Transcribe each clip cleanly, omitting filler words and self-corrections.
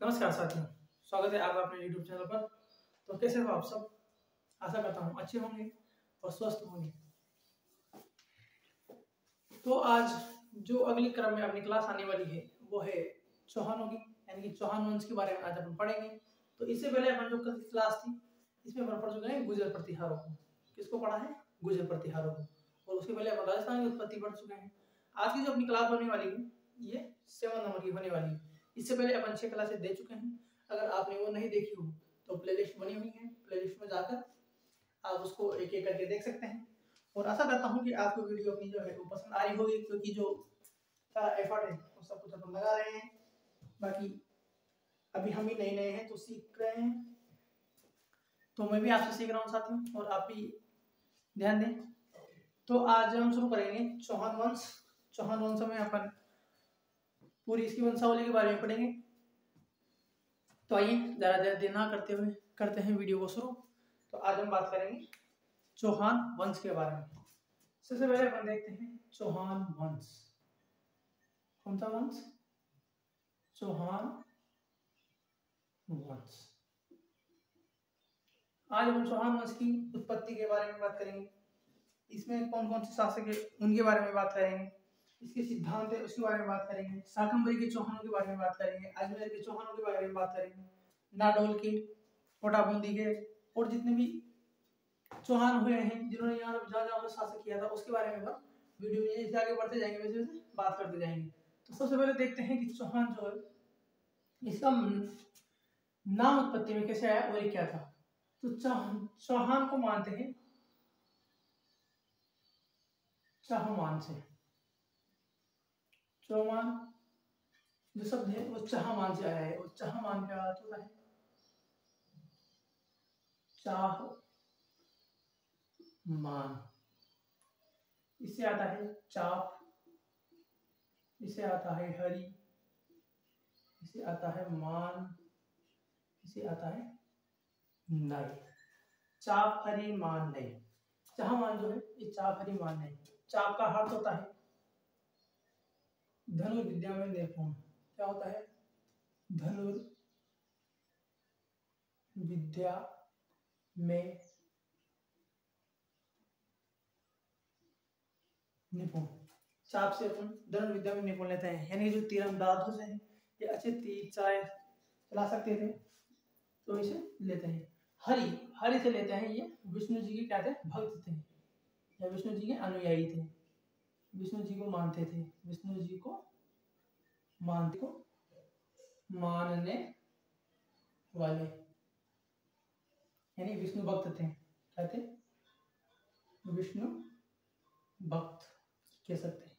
नमस्कार साथियों, स्वागत है आपका अपने YouTube चैनल पर। तो कैसे हो आप सब? आशा करता हूँ अच्छे होंगे और स्वस्थ होंगे। तो आज जो अगली क्रम में अपनी क्लास आने वाली है वो है चौहानों की, यानी कि चौहान वंश के बारे में आज अपन पढ़ेंगे। तो इससे पहले अपन जो कल की क्लास थी इसमें अपन पढ़ चुके हैं गुर्जर प्रतिहारों को। किसको पढ़ा है? गुर्जर प्रतिहारों को। और उसके पहले अपन राजस्थान की उत्पत्ति पढ़ चुके हैं। आज की जो अपनी क्लास होने वाली है ये 7 नंबर की होने वाली है। इससे पहले अपन 6 क्लासेस दे चुके हैं। अगर आपने वो नहीं देखी हो तो प्लेलिस्ट बनी हुई है, प्लेलिस्ट में जाकर आप उसको एक एक करके देख सकते हैं। और आशा करता हूँ कि आपको वीडियो अपनी जो है वो पसंद आ रही होगी, क्योंकि जो सारा एफर्ट है वो सब कुछ अपन लगा रहे हैं। बाकी अभी हम भी नए नए हैं तो सीख रहे हैं, तो मैं भी आपसे सीख रहा हूँ साथियों, और आप भी ध्यान दें। तो आज हम शुरू करेंगे चौहान वंश। चौहान वंश में अपन पूरी इसकी वंशावली के बारे में पढ़ेंगे। तो आइए ज्यादा देर ना करते हुए करते हैं वीडियो को शुरू। तो आज हम बात करेंगे चौहान वंश के बारे में। सबसे पहले अपन देखते हैं चौहान वंश। कौन सा वंश? चौहान वंश। आज हम चौहान वंश की उत्पत्ति के बारे में बात करेंगे। इसमें कौन कौन से शासक है उनके बारे में बात करेंगे। इसके सिद्धांत है उसके बारे में बात करेंगे। शाकंभरी के चौहानों के बारे में बात करेंगे। अजमेर के चौहानों के बारे में बात करेंगे। नाडोल के, कोटा बूंदी के, और जितने भी चौहान हुए हैं जिन्होंने यहाँ जहाँ शासन किया था उसके बारे में वीडियो में जैसे आगे बढ़ते जाएंगे वैसे वैसे बात करते जाएंगे। तो सबसे पहले देखते हैं कि चौहान जो है इसका नाम उत्पत्ति में कैसे आया और ये क्या था। तो चौहान को मानते हैं चहमान से। चौहान जो शब्द है वो चहमान से आया है, और चहमान का अर्थ होता है चाह मान। इससे आता है चाप, इसे आता है हरि, इसे आता है मान, इसे आता है नय। चाप हरि मान नय। चाह मान जो है ये चाप हरि मान नय। चाप का अर्थ होता है धनुर्विद्या में निपुण। क्या होता है? धनुर्विद्या में निपुण। चाप से अपन धनुर्विद्या में निपुण लेते हैं, यानी जो तीरंदाज हैं ये अच्छे तीर चला सकते थे तो इसे लेते हैं। हरि, हरि से लेते हैं, ये विष्णु जी के क्या थे? भक्त थे या विष्णु जी के अनुयायी थे। विष्णु जी को मानते थे, विष्णु जी को मानने वाले, यानी विष्णु भक्त थे। क्या थे? विष्णु भक्त कह सकते हैं।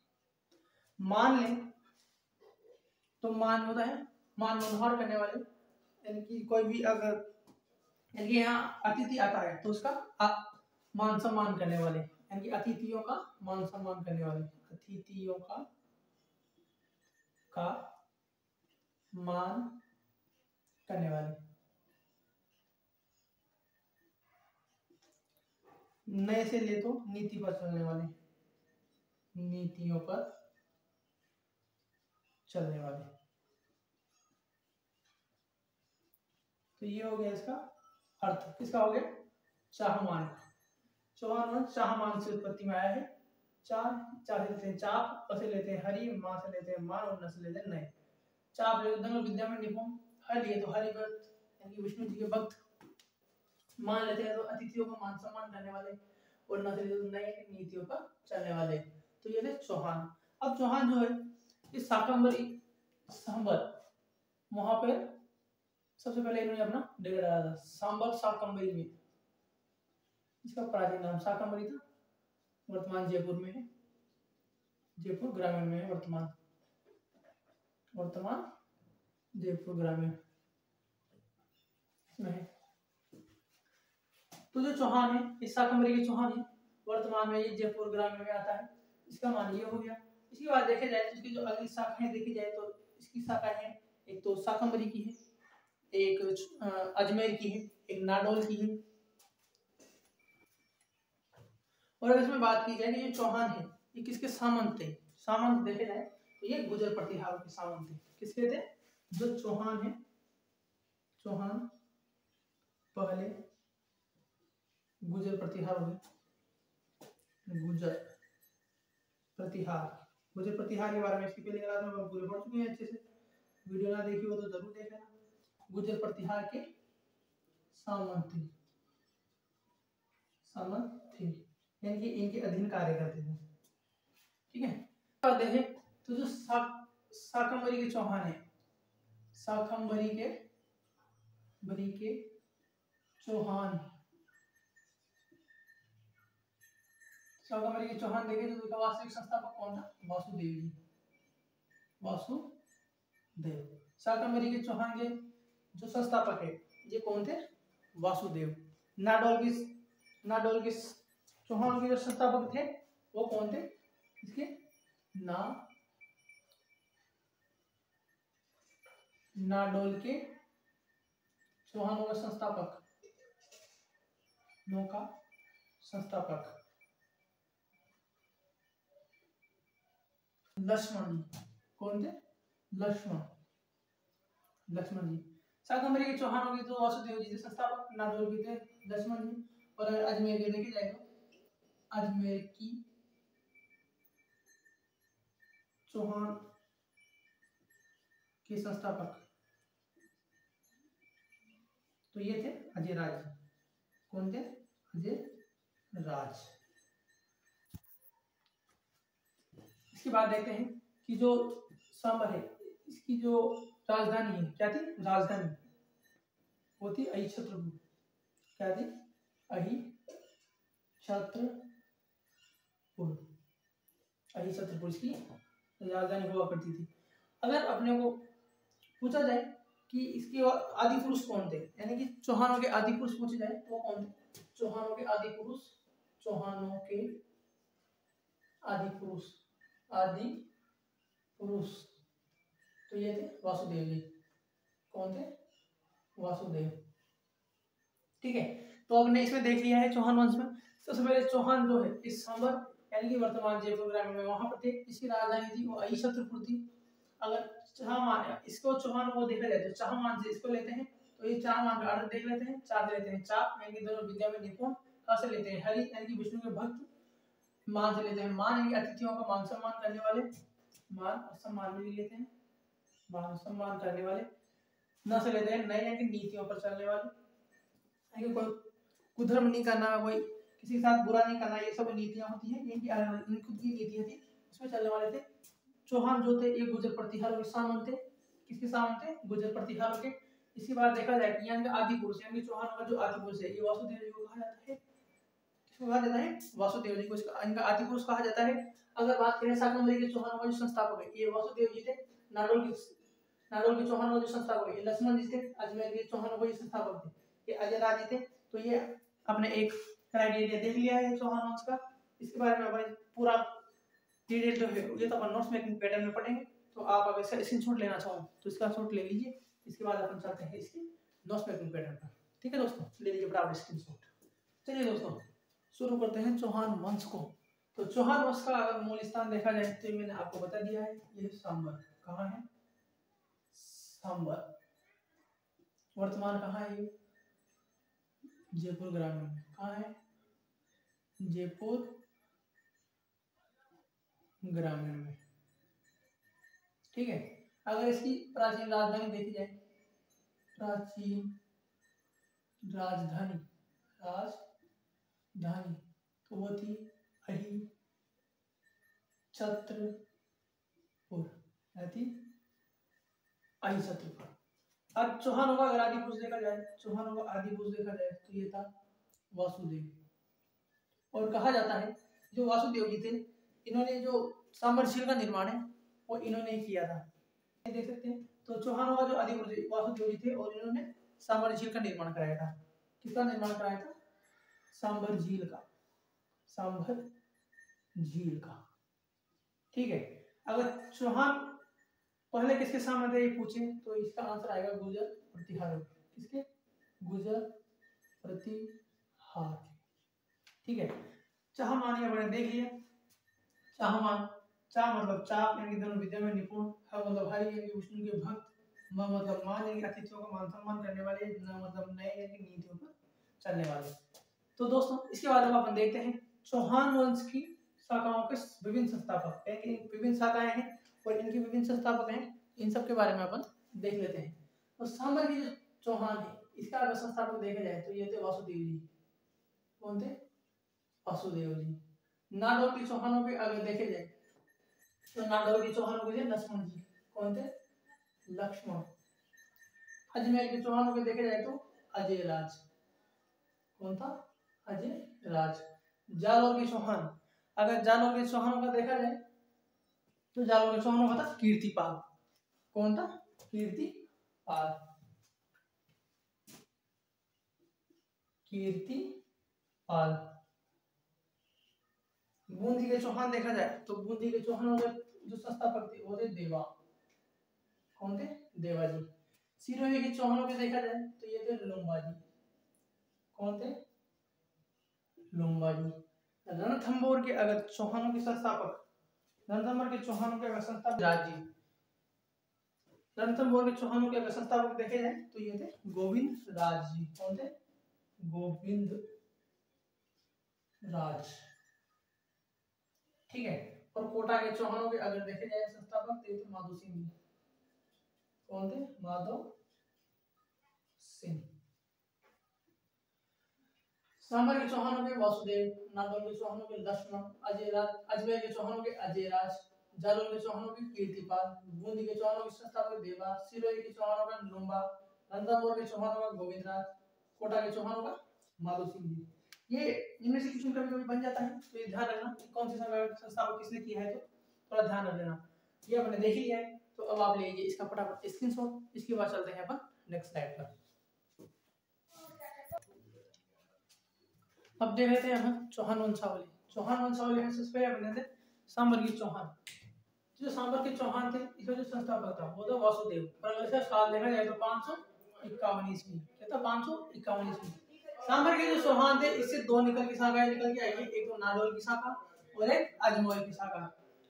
मान ले तो मान होता है मान मनोहर करने वाले, यानी कि कोई भी अगर यानी यहाँ अतिथि आता है तो उसका मान सम्मान करने वाले, यानी कि अतिथियों का मान सम्मान करने वाले, अतिथियों का मान करने वाले। नए से ले तो नीति पर चलने वाले, नीतियों पर चलने वाले। तो ये हो गया इसका अर्थ। किसका हो गया? चाहमान। चौहान वंश चाहमान से उत्पत्ति में आया है। चार लेते हैं चाप, से लेते हैं हरि, मां से लेते हैं मान, और न से लेते हैं नय। चाप ले धनुर्विद्या में निपुण, हर लिए तो हरि भक्त यानी कि विष्णु जी के भक्त, मान लेते हैं तो अतिथियों का मान सम्मान करने वाले, और न से लेते तो नए नीतियों पर चलने वाले। तो ये थे चौहान। अब चौहान जो है इस शाकंभरी सांबर वहां पे सबसे पहले इन्होंने अपना डेरा डाला था सांबर शाकंभरी में। इसका प्राचीन नाम शाकंभरी था, वर्तमान जयपुर में है। जयपुर ग्रामीण में है वर्तमान जयपुर ग्रामीण इसमें है। तो जो चौहान है इस शाकंभरी के चौहान है, वर्तमान में ये जयपुर ग्रामीण में आता है। इसका मान ये हो गया। इसके बाद देखे जाए तो इसकी जो अगली शाखाएं देखी जाए तो इसकी शाखाएं हैं, एक तो शाकंभरी की है, एक अजमेर की है, एक नाडोल की है। और अगर इसमें बात की जाए कि जो चौहान है ये किसके सामंत थे? सामंत देखे जाए तो ये गुर्जर प्रतिहारों के सामंत थे। किसके थे? जो चौहान है चौहान पहले गुजर प्रतिहार हो गए। गुजर प्रतिहार के बारे में इसकी पहले क्लास में पूरे पढ़ चुके हैं अच्छे से। वीडियो ना देखी हो तो जरूर देख लेना। गुजर प्रतिहार के सामंती यानी कि इनके अधीन कार्य करते थे। ठीक है, तो देखें तो जो शाकंभरी के चौहान है, शाकंभरी के चौहान, शाकंभरी के चौहान देखें तो वास्तविक संस्थापक कौन था? वासुदेव जी, वासुदेव। शाकंभरी के चौहान के जो संस्थापक है ये कौन थे? वासुदेव। नाडोल के चौहान के जो संस्थापक थे वो कौन थे? इसके नाडोल के चौहानों का संस्थापक लक्ष्मण जी। कौन थे? लक्ष्मण जी। शाकंभरी के चौहानों के तो वासुदेव जी थे संस्थापक, नाडोल के थे लक्ष्मण जी। और अजमेर के देखे जाए तो अजमेर की चौहान के संस्थापक तो ये थे अजयराज जी। कौन थे? अजयराज। इसके बाद देखते हैं कि जो सांबर है इसकी जो राजधानी है क्या थी? राजधानी वो थी अहिछत्रपुर। क्या थी? अहिछत्रपुर इसकी राजधानी हुआ करती थी। अगर अपने को पूछा जाए कि इसके आदि पुरुष कौन थे, यानी कि चौहानों के आदि पुरुष पूछे जाए तो कौन थे? चौहानों के आदि पुरुष तो ये थे वासुदेव जी। कौन थे? वासुदेव। ठीक है, तो हमने इसमें देख लिया है चौहान वंश में। सबसे पहले चौहान जो है इस सांबर यानी कि वर्तमान जयपुर ग्रामीण में वहां पर थे। इसकी राजधानी थी वो अहिछत्रपुर थी। अगर इसको चौहान को देखा जाए तो चाहमान से इसको लेते हैं तो ये चाहमान का अर्थ देख लेते हैं। चार लेते हैं, चाप यानी कि दोनों विद्या में निपुण। कहाँ से लेते हैं? हरि यानी कि विष्णु के भक्त। मान से लेते हैं, मान यानी अतिथियों का मान सम्मान करने वाले, मान और सम्मान में लेते हैं, मान सम्मान करने वाले। न से लेते हैं नए यानी कि नीतियों पर चलने वाले, कोई कुधर्म नहीं करना, कोई किसी के साथ बुरा नहीं करना, ये सब नीतियां होती हैं इनकी खुद की नीतियां थी, उसमें चलने वाले थे। चौहान जो थे ये गुजर प्रतिहार के सामंत थे। किसके सामंत थे? गुजर प्रतिहार के। इसी बार देखा जाए कि यहाँ आदि पुरुष यानी चौहान का जो आदि पुरुष है ये वासुदेव जी को कहा जाता है। किसको कहा जाता है? वासुदेव जी को इनका आदि पुरुष कहा जाता है। अगर बात करें शाकंभरी के चौहान का जो संस्थापक है ये वासुदेव जी थे। नाडोल के चौहान का जो संस्थापक है लक्ष्मण जी थे। अजमेर के चौहान का जो संस्थापक थे ये अजयराज जी थे। तो ये अपने एक क्राइटेरिया देख लिया है चौहान वंश का। इसके बारे में अपन पूरा डिटेल जो है ये तो अपन नोट्स मेकिंग पैटर्न में पढ़ेंगे। तो आप अगर इसका स्क्रीनशॉट लेना चाहो तो इसका शॉट ले लीजिए। इसके बाद अपन चलते हैं इसकी नोट्स मेकिंग पैटर्न पर। ठीक है दोस्तों, ले लीजिए बराबर स्क्रीनशॉट। चलिए दोस्तों शुरू करते हैं चौहान वंश को। तो चौहान वंश का अगर मूल स्थान देखा जाए तो मैंने आपको बता दिया है, ये सांबर। कहाँ है? सांबर। वर्तमान कहाँ है? जयपुर ग्रामीण में। कहाँ है? जयपुर ग्रामीण में। ठीक है, अगर इसकी प्राचीन राजधानी देखी जाए, प्राचीन राजधानी तो वो थी अहिछत्रपुर। अब चौहानों का अगर आदि पुरुष देखा जाए तो ये था वासुदेव। और कहा जाता है जो वासुदेव जी थे इन्होंने जो सांबर झील का निर्माण है वो इन्होंने ही किया था। देख सकते हैं, तो चौहानों का जो आदि पुरुष वासुदेव जी थे और इन्होंने सांबर झील का निर्माण कराया था। किसका निर्माण कराया था? सांबर झील का। ठीक है, अगर चौहान पहले किसके सामने थे ये पूछे तो इसका आंसर आएगा गुजर प्रतिहार। किसके? गुजर प्रतिहार। ठीक है, चाहमान ये देख लिया। चाहमान, चाह मतलब चाप यानी दोनों विद्या में निपुण, हर मतलब हरि यानी विष्णु के भक्त, मतलब मान यानी अतिथियों का मान सम्मान करने वाले, मतलब नए यानी नीतियों पर चलने वाले। तो दोस्तों इसके बाद अब अपन देखते हैं चौहान वंश की शाखाओं के विभिन्न संस्थापक, यानी विभिन्न शाखाएं हैं और इनके विभिन्न संस्थापक हैं, इन सब के बारे में अपन देख लेते हैं। तो सांबर की जो चौहान है इसका अगर संस्थापक देखा जाए तो ये थे वासुदेव जी। कौन थे? वासुदेव जी। नागौर के चौहानों के अगर देखे जाए तो नागौर के चौहानों के लक्ष्मण जी। कौन थे? लक्ष्मण। अजमेर के चौहानों के देखे जाए तो अजय राज। कौन था? अजय राज। जालौर के चौहान, अगर जालौर के चौहानों का देखा जाए तो जालौर के चौहानों का था कीर्तिपाल। कौन था? कीर्तिपाल। कीर्तिपाल। बूंदी के चौहान देखा जाए तो बूंदी के चौहानों के जो संस्थापक थे वो थे देवा। कौन थे? देवा जी। सिरोही के चौहानों के देखा जाए तो ये थे लुम्बा जी। कौन थे? लुम्बा जी। रणथंभौर के अगर चौहानों के संस्थापक, रणथंभौर के चौहानों के अगर संस्थापक राज जी। रणथंभौर के चौहानों के अगर संस्थापक देखे जाए तो ये थे गोविंद राज जी। कौन थे? गोविंद राज। ठीक है। और कोटा के चौहानों के अगर देखे जाए संस्थापक तो ये थे माधो सिंह जी। कौन थे? माधव सिंह। सांबर के चौहानों के वासुदेव, नागौर के चौहानों के लक्ष्मण, अजमेर के चौहानों के अजय राज, जालौर के चौहानों के कीर्तिपाल, बूंदी के चौहानों के संस्थापक देवा, सिरोही के चौहानों का लुम्बा, रणथंभौर के चौहानों का गोविंद राज, कोटा के चौहानों का माधो सिंह जी। ये इनमें से क्वेश्चन कभी कभी बन जाता है, तो ये ध्यान रखना कि कौन सी संस्थापक किसने किया है, तो थोड़ा ध्यान रख लेना। ये हमने देख लिया है, तो अब आप लीजिए इसका फटाफट स्क्रीनशॉट। इसके बाद चलते हैं अपन नेक्स्ट स्लाइड पर। अब देख लेते हैं हम चौहान वंशावली। चौहान वंशावली में सबसे पहले अपने थे सांबर के चौहान। जो सांबर के चौहान थे इसका जो संस्थापक था वो था वासुदेव। और अगर इसका साल देखा जाए तो 551 ईस्वी। क्या था? 551 ईस्वी। सांबर के जो चौहान थे इससे दो निकल की शाखाएं निकल के आई है, एक तो नाडोल की शाखा और एक अजमेर की शाखा।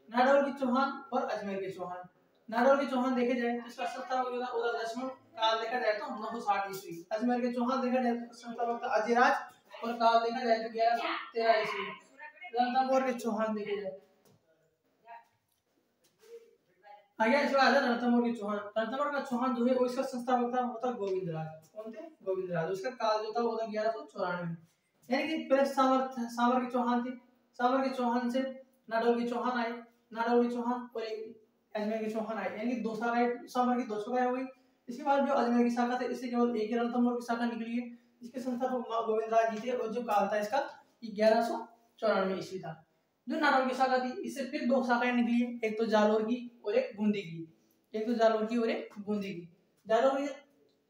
नाडोल के चौहान और अजमेर के चौहान। नाडोल के चौहान देखे जाए तो इसका संस्थापक जो था वो था लक्ष्मण। काल देखा जाए तो 960 ईस्वी। अजमेर के चौहान देखा जाए तो संस्थापक था अजयराज और काल देखा जाए तो 1113 ईस्वी। रणथंभौर के चौहान देखे जाए आगे इसके बाद रणथंभौर के चौहान। रणथंभौर का चौहान जो है वो इसका संस्थापक था वो था गोविंद राज। कौन थे? गोविंद राज। उसका काल जो था वो था 1194। यानी कि पहले सांबर के चौहान थे। सांबर के चौहान से नाडोल के चौहान आए, नाडोल के चौहान और अजमेर के चौहान आए, यानी कि दो शाखाएं सांबर की, दो शाखाएं हो गई। इसके बाद जो अजमेर की शाखा थे इससे केवल एक ही रणथंभौर की शाखा निकली है। इसके संस्थापक गोविंद राज जी थे और जो काल था इसका 1194 ईस्वी था। जो नाडोल की शाखा थी इससे फिर दो शाखाएं निकली है, एक तो जालोर की और एक बूंदी की। एक तो जालोर की और एक बूंदी की। जालोर की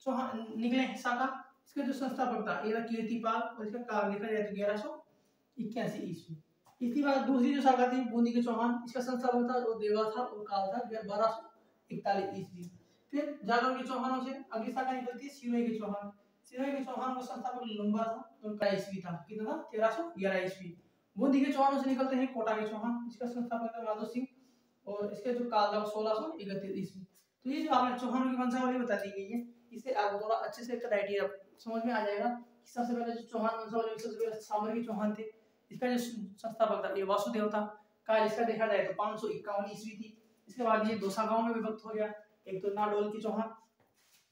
चौहान निकले शाखा, इसके जो संस्थापक था ये था कीर्तिपाल और इसका काल लिखा जाए तो 1181 ईस्वी। इसके बाद दूसरी जो शाखा थी बूंदी के चौहान, इसका संस्थापक था वो देवा था और काल था 1241 ईस्वी। फिर जालोर के चौहानों से अगली शाखा निकलती है सिरोही के चौहान। सिरोही के चौहान का संस्थापक लुम्बा था और का ईस्वी था, कितना था? 1311 ईस्वी। बूंदी के चौहानों से निकलते हैं कोटा के चौहान, इसका संस्थापक था माधो सिंह और इसके जो काल था 1631 ईस्वी। तो ये जो आपने चौहानों की वंशावली बता दी गई है, इससे आपको थोड़ा अच्छे से एक आइडिया समझ में आ जाएगा कि सबसे पहले जो चौहान वंशावली सबसे पहले सांबर के चौहान थे, इसका जो संस्थापक था ये वासुदेव था। काल इसका देखा जाए तो 551 ईस्वी थी। इसके बाद ये दो शाखाओं में विभक्त हो गया, एक तो नाडोल के चौहान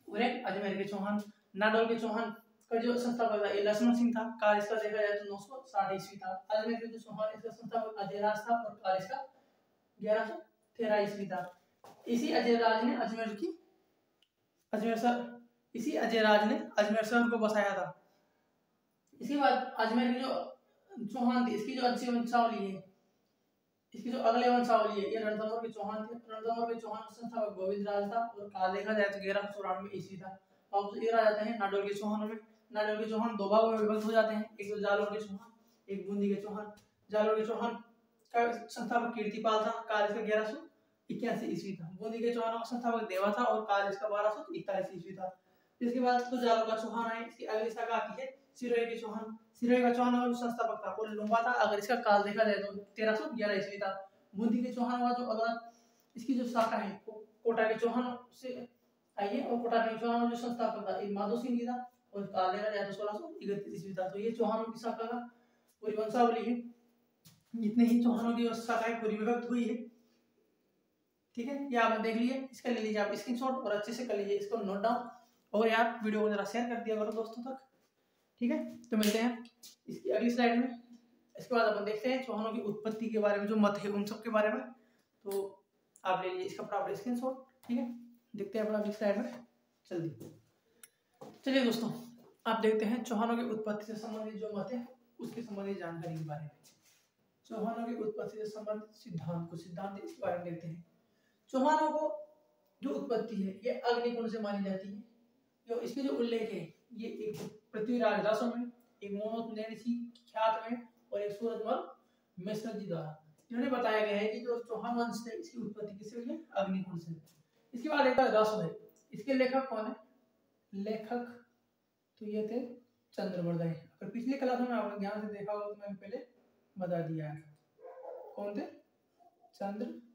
और एक अजमेर के चौहान। नाडोल के चौहान का जो संस्थापक था ये लक्ष्मण सिंह था। काल इसका देखा जाए तो 960 ईस्वी था। अजमेर के जो चौहान इसका संस्थापक अजयराज था और काल इसका 1113 ईस्वी था। इसी अजयराज ने अजमेर शहर को बसाया था। इसके बाद अजमेर की जो चौहान थी इसकी जो अच्छी वंशावली है, इसकी जो अगले वंशावली है ये रणथंभौर के चौहान थे। रणथंभौर के चौहान का संस्थापक गोविंद राज था और काल देखा जाए तो 1194 ईस्वी था। अब ये आ जाते हैं नाडोल के चौहानों में। नाडोल के चौहान दो भागों में विभक्त हो जाते हैं, एक तो जालोर के चौहान, एक बूंदी के चौहान। जालोर के चौहान का संस्थापक कीर्तिपाल था, काल इसका 1181 ईस्वी था। बूंदी के चौहानों का संस्थापक देवा था और काल इसका 1241 ईस्वी था। इसके बाद तो जालोर का चौहान आए, इसकी अगली शाखा आती है सिरोही के चौहान। सिरोही का चौहान का संस्थापक था वो लुम्बा था, अगर इसका काल देखा जाए तो 1311 ईस्वी था। बूंदी के चौहान का जो अगला इसकी जो शाखा है कोटा के चौहान से आइए, और कोटारी चौहान जो संस्थापक था एक माधो सिंह जी था और कालेरा या तो 1631 ईस्वी था। तो ये चौहानों की शाखा का पूरी वंशावली है, जितने ही चौहानों की शाखाएं पूरी विभक्त हुई है। ठीक है, ये आपने देख लिए, इसका ले लीजिए आप स्क्रीनशॉट और अच्छे से कर लीजिए, इसको नोट डाउन, और यार वीडियो को जरा शेयर कर दिया करो दोस्तों तक। ठीक है, तो मिलते हैं इसकी अगली स्लाइड में। इसके बाद अपन देखते हैं चौहानों की उत्पत्ति के बारे में, जो मत है उन सब के बारे में। तो आप ले लीजिए इसका प्रॉपर स्क्रीनशॉट। ठीक है, देखते हैं अपन अगली स्लाइड में जल्दी। चलिए दोस्तों, आप देखते हैं चौहानों की उत्पत्ति से संबंधित जो मत है उसके संबंधित जानकारी के बारे में। चौहानों की उत्पत्ति से संबंधित सिद्धांत इसके बारे में देखते हैं। चौहानों को जो उत्पत्ति है ये अग्निकुंड से मानी जाती है। जो इसके जो उल्लेख है ये एक पृथ्वीराज रासो में, एक मोनोनैणसी ख्यात में, और एक सूरजमल मिश्र जी द्वारा इन्होंने बताया गया है कि जो चौहान वंश है इसकी उत्पत्ति किससे हुई है? अग्निकुंड से। इसके बाद एक रासो है, इसके लेखक कौन है? लेखक तो ये थे चंद्रवर्धन। अगर पिछले क्लास में आपने ध्यान से देखा होगा तो मैंने पहले बता दिया है कौन थे? चंद्रवर्धन।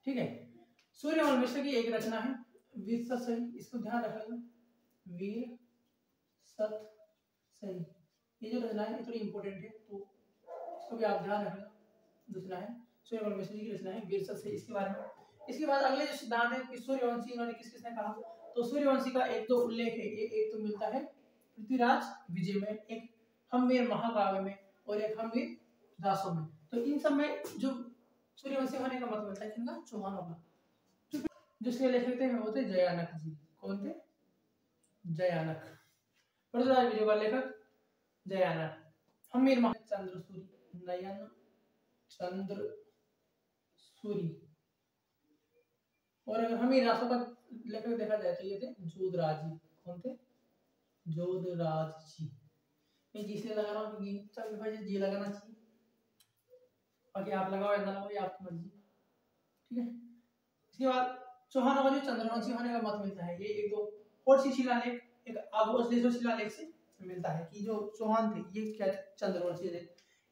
ठीक है, सूर्यमल मिश्र की एक रचना है वीर सत सही, इसको ध्यान रखना, वीर सत सही। ये जो रचना है ये थोड़ी इंपॉर्टेंट है तो इसको भी आप ध्यान रखना। दूसरा है सूर्यमल मिश्र जी की रचना है वीर सत सही, इसके बारे में। इसके बाद अगले जो सिद्धांत है कि सूर्यवंशी इन्होंने किस किसने कहा, तो सूर्यवंशी का एक तो उल्लेख है, एक तो मिलता है पृथ्वीराज विजय में, एक हम्मीर महाकाव्य में, और एक हम्मीर दासों में। तो इन सब में जो सूर्यवंशी होने का मतलब मिलता है किनका? चौहानों का। जिसके लेखक थे वो थे जयानक जी। कौन थे? जयानक। पृथ्वीराज विजय का लेखक जयानक। हम्मीर चंद्रसूरी, नयन चंद्रसूरी। और अगर हम्मीर रासों का लेखक देखा जाए तो ये थे जोधराज जी। कौन थे? जोधराज जी। मैं जी से लगा रहा हूँ क्योंकि चल भाई जी लगाना चाहिए, बाकी आप लगाओ या ना लगाओ ये आपकी मर्जी। ठीक है, इसके बाद चौहानों का जो चंद्रवंशी होने का मत मिलता है ये एक दो और सी शिलालेख, एक आबू अश्लेषो शिलालेख से मिलता है कि जो चौहान थे ये क्या चंद्रवंशी थे।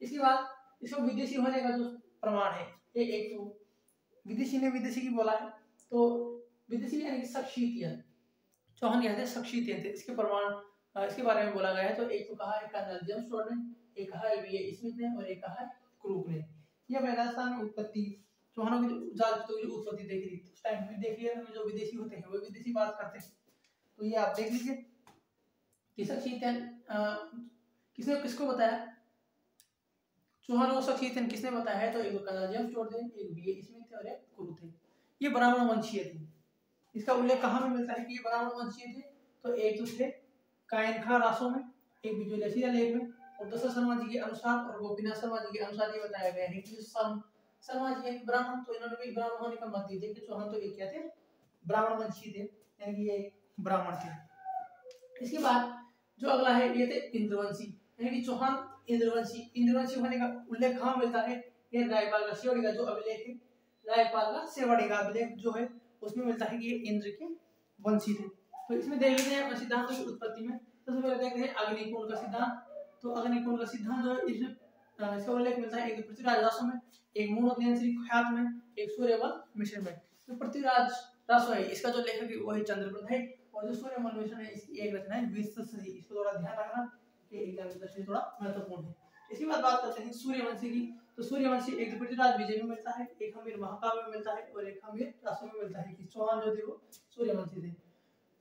इसके बाद इसको विदेशी होने का जो प्रमाण है ये एक तो विदेशी ने विदेशी की बोला है, तो विदेशी यानी कि सक्षीतियन, चौहान कहते हैं सक्षीतियन थे, इसके प्रमाण इसके बारे में बोला गया है। तो एक तो कहा है कर्नल जेम्स टोड ने, एक कहा है वीए स्मिथ ने, और एक कहा है क्रूक ने। ये राजस्थान में उत्पत्ति चौहानों की जो उत्पत्ति देखी थी उस टाइम भी देख लिया था, जो विदेशी होते हैं वो विदेशी बात करते हैं। तो ये आप देख लीजिए कि सक्षीतियन किसने किसको बताया? चौहानों को सक्षीतियन किसने बताया है? तो एक कर्नल जेम्स टोड थे, एक वीए स्मिथ थे, और एक क्रूक थे। ये ब्राह्मण वंशीय थे। इसका उल्लेख कहाँ में मिलता है कि ये ब्राह्मण वंशीय थे? तो एक तो थे कायनखा रासों में, एक बिजुलेसिया लेख में, और दशरथ शर्मा जी के अनुसार और गोपीनाथ शर्मा जी के अनुसार ये बताया गया है कि शर्मा जी एक ब्राह्मण, तो इन्होंने भी ब्राह्मण होने का मत दिया कि चौहान तो एक क्या थे? ब्राह्मण वंशी थे, यानी कि ये ब्राह्मण थे। इसके बाद जो अगला है ये थे इंद्रवंशी, यानी कि चौहान इंद्रवंशी होने का उल्लेख कहाँ मिलता है? ये रायपाल का सेवड़ी का जो अभिलेख है, रायपाल का सेवड़ी का अभिलेख जो है उसमें मिलता है कि ये इंद्र के वंशी थे। तो इसमें देख लेते हैं सिद्धांतों की उत्पत्ति में। सबसे पहले देखते हैं अग्निकुंड का सिद्धांत। तो अग्निकुंड का सिद्धांत जो है इसमें इसका उल्लेख मिलता है एक पृथ्वीराज रासो में, एक मोनोनैणसी ख्यात में, एक सूर्यमल मिश्र में। तो पृथ्वीराज रासो है इसका जो लेखक है वो है चंद्रप्रद है, और जो सूर्यमल मिश्र है इसकी एक रचना है विश्वसरी। इसको थोड़ा ध्यान रखना कि एग्जाम की दृष्टि से थोड़ा महत्वपूर्ण है। इसके बाद बात करते हैं सूर्यवंशी की। तो सूर्यवंशी एक पृथ्वीराज विजय में मिलता है, एक हम्मीर महाकाव्य में मिलता है, और एक हम्मीर रासो में मिलता है कि चौहान जो थे वो सूर्यवंशी थे।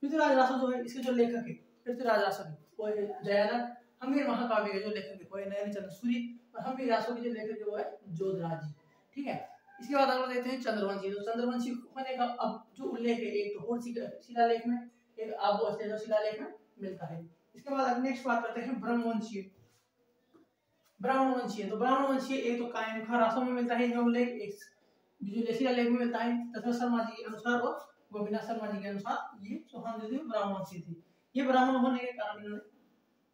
पृथ्वीराज रासो जो है इसके जो लेखक है पृथ्वीराज रासो वो है जयानक, हम्मीर महाकाव्य के जो लेखक है वो है नयन चंद्रसूरी, और हम्मीर रासो के जो लेखक है वो है जोधराज जी। ठीक है, इसके बाद अगला देखते हैं चंद्रवंशी। तो चंद्रवंशी होने का अब जो उल्लेख है एक तो होड़ शिलालेख में, एक आबू अश्लेषो शिलालेख में मिलता है। इसके बाद नेक्स्ट बात करते हैं ब्रह्मवंशीय। ब्राह्मणवंशीय, तो ब्राह्मणवंशीय एक तो कायनखा रासो में मिलता है इनका उल्लेख, एक बिजुलेसिया लेख में मिलता है तथा शर्मा जी के अनुसार और गोपीनाथ शर्मा जी के अनुसार ये चौहान जो थे ब्राह्मणवंशी थे। ये ब्राह्मण होने के कारण इन्होंने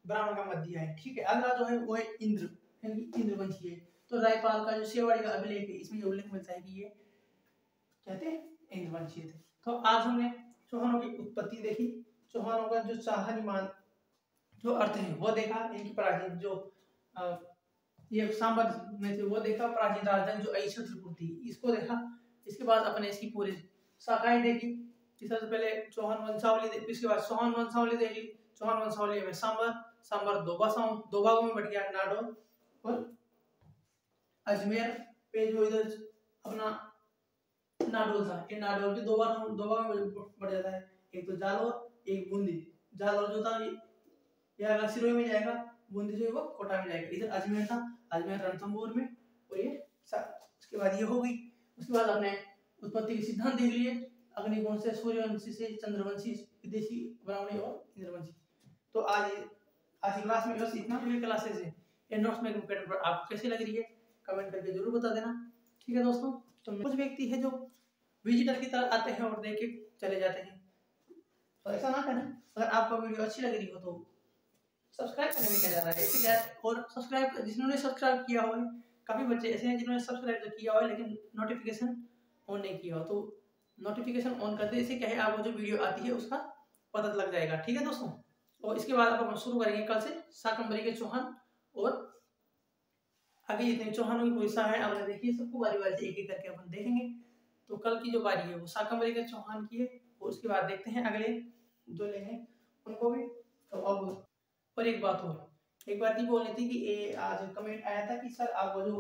ब्राह्मण का मत दिया है। ठीक है, अगला जो है वो है इंद्र, यानी इंद्रवंशी है। तो रायपाल का जो सेवाड़ी का अभिलेख है इसमें ये उल्लेख मिलता है कि ये कहते हैं इंद्रवंशी थे। तो आज हमने चौहानों की उत्पत्ति देखी, चौहानों का जो चाहनिमान जो अर्थ है वो देखा, इनकी प्राचीन जो ये सांबर में थे वो देखा, प्राचीन राजधानी जो अहिच्छत्रपुर थी इसको देखा, इसके बाद अपने इसकी पूरी शाखाएं देखी। सबसे पहले चौहान वंशावली, इसके बाद सोहन वंशावली देखी। चौहान वंशावली में सांबर दो भागों में बट गया, नाडोल और अजमेर पे जो इधर अपना नाडोल था, ये नाडोल भी दो भागों में बढ़ जाता है, एक तो जालोर एक बूंदी। जालोर जो था ये सिरोही में जाएगा, बूंदी जो है वो कोटा में जाएगा। इधर अजमेर था, अजमेर रणथंभौर में, और ये उसके बाद ये हो गई। उसके बाद हमने उत्पत्ति के सिद्धांत देख लिए, अग्निकोण से, सूर्यवंशी से, चंद्रवंशी, विदेशी, ब्राह्मणी और इंद्रवंशी। तो आज की क्लास में बस इतना। क्लासेस है ये नोट्स में पर आपको कैसी लग रही है कमेंट करके जरूर बता देना, ठीक है दोस्तों। तो कुछ व्यक्ति है जो विजिटर की तरह आते हैं और देख के चले जाते हैं, तो ऐसा ना करें। अगर आपको वीडियो अच्छी लग रही हो तो सब्सक्राइब करने में क्या जा रहा है, इससे क्या। और सब्सक्राइब जिन्होंने सब्सक्राइब किया हुआ है, काफी बच्चे ऐसे हैं जिन्होंने सब्सक्राइब तो किया हुआ है लेकिन नोटिफिकेशन ऑन नहीं किया हो, तो नोटिफिकेशन ऑन करते इससे क्या है आपको जो वीडियो आती है उसका पता लग जाएगा, ठीक है दोस्तों। और इसके बाद अपन शुरू करेंगे कल से शाकंभरी के चौहान, और आगे जितने चौहानों की पूरी शाखा है आपने देखिए, सबको बारी बारी से एक एक करके अपन देखेंगे। तो कल की जो बारी है वो शाकंभरी के चौहान की है, और उसके बाद देखते हैं अगले जो लेंगे उनको भी। तो अब और एक बात ये बोलनी थी कि ये आज कमेंट आया था कि सर आपको जो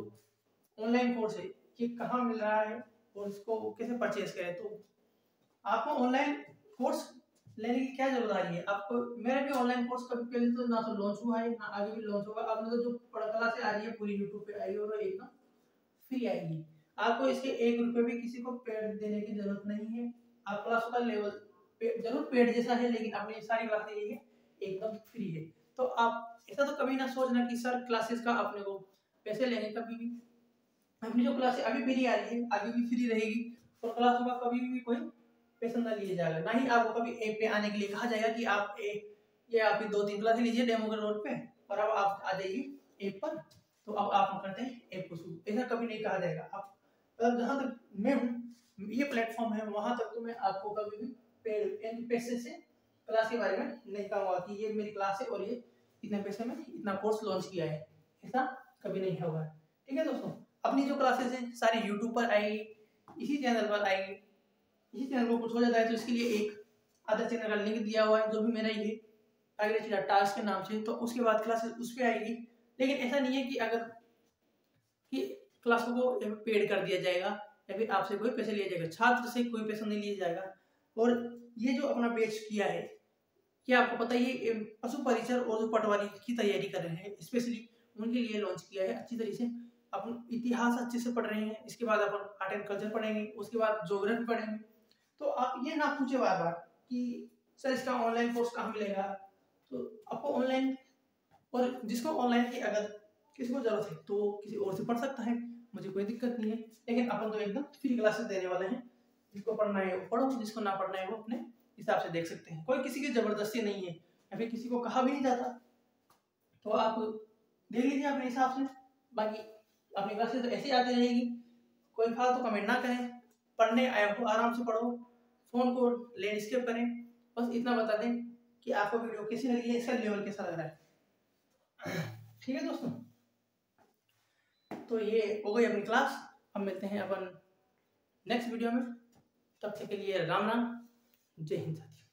ऑनलाइन कोर्स है ये कहाँ मिल रहा है और इसको कैसे परचेज करें। तो आपको ऑनलाइन कोर्स लेने की क्या जरूरत आ रही है आपको। मेरा भी ऑनलाइन कोर्स कभी पहले तो ना तो लॉन्च हुआ है ना आगे भी लॉन्च होगा। आपने तो जो कला से आ रही है पूरी यूट्यूब पे आई और एकदम फ्री आएगी, आपको इसके 1 रुपए भी किसी को पेड देने की जरूरत नहीं है। आप क्लास का लेवल जरूर पेड जैसा है लेकिन अपनी सारी क्लासें यही है एकदम फ्री है। तो आप ऐसा तो कभी ना सोचना कि सर क्लासेस का अपने को पैसे लेंगे, कभी भी। अपनी जो क्लासेस अभी फ्री आ रही है आगे भी फ्री रहेगी, और क्लासों का कभी भी कोई पैसा ना लिया जाएगा, ना ही आपको कभी ऐप पे आने के लिए कहा जाएगा कि आप ये आपकी 2-3 क्लासें लीजिए डेमो के रोड पे और अब आप आ जाइए ऐप पर। तो अब आप करते हैं ऐप को शुरू, ऐसा कभी नहीं कहा जाएगा। आप जहाँ तक मैं हूँ ये प्लेटफॉर्म है वहां तक तो मैं आपको कभी भी पेड पैसे से क्लास के बारे में नहीं कहूँगा कि ये मेरी क्लास है और ये इतने पैसे में इतना कोर्स लॉन्च किया है, ऐसा कभी नहीं होगा, ठीक है दोस्तों। अपनी जो क्लासेस हैं सारी यूट्यूब पर आएगी, इसी चैनल पर आएगी। इसी चैनल को कुछ हो जाता है तो इसके लिए एक अदर चैनल का लिंक दिया हुआ है जो भी मेरा ये अग्रेचिला टास्क के नाम से, तो उसके बाद क्लासेस उस पर आएगी। लेकिन ऐसा नहीं है कि अगर कि क्लासों को पेड कर दिया जाएगा या फिर आपसे कोई पैसे लिया जाएगा, छात्र से कोई पैसा नहीं लिया जाएगा। और ये जो अपना बैच किया है क्या आपको पता है पशु परिचर और जो पटवारी की तैयारी कर रहे हैं स्पेशली उनके लिए लॉन्च किया है। अच्छी तरीके से अपन इतिहास अच्छे से पढ़ रहे हैं, इसके बाद अपन आर्ट एंड कल्चर पढ़ेंगे, उसके बाद ज्योग्राफी पढ़ेंगे। तो आप ये ना पूछे बार बार कि सर इसका ऑनलाइन कोर्स कहाँ मिलेगा। तो आपको ऑनलाइन, और जिसको ऑनलाइन की अगर किसी को जरूरत है तो किसी और से पढ़ सकता है, मुझे कोई दिक्कत नहीं है। लेकिन अपन तो एकदम फ्री क्लासेस देने वाले हैं, जिसको पढ़ना है वो पढ़ो, जिसको ना पढ़ना है वो अपने हिसाब से देख सकते हैं। कोई किसी की जबरदस्ती नहीं है या फिर किसी को कहा भी नहीं जाता, तो आप देख लीजिए अपने हिसाब से। बाकी अपनी क्लासेस तो ऐसे आती रहेगी, कोई फालतू कमेंट ना करें, पढ़ने आए हो आराम से पढ़ो, फोन को लेन स्केप करें। बस इतना बता दें कि आपको वीडियो कैसी लगी है, इसका लेवल कैसा लग रहा है, ठीक है दोस्तों। तो ये हो गई अपनी क्लास, अब मिलते हैं अपन नेक्स्ट वीडियो में, तब तक के लिए राम राम, जय हिंद साथियों।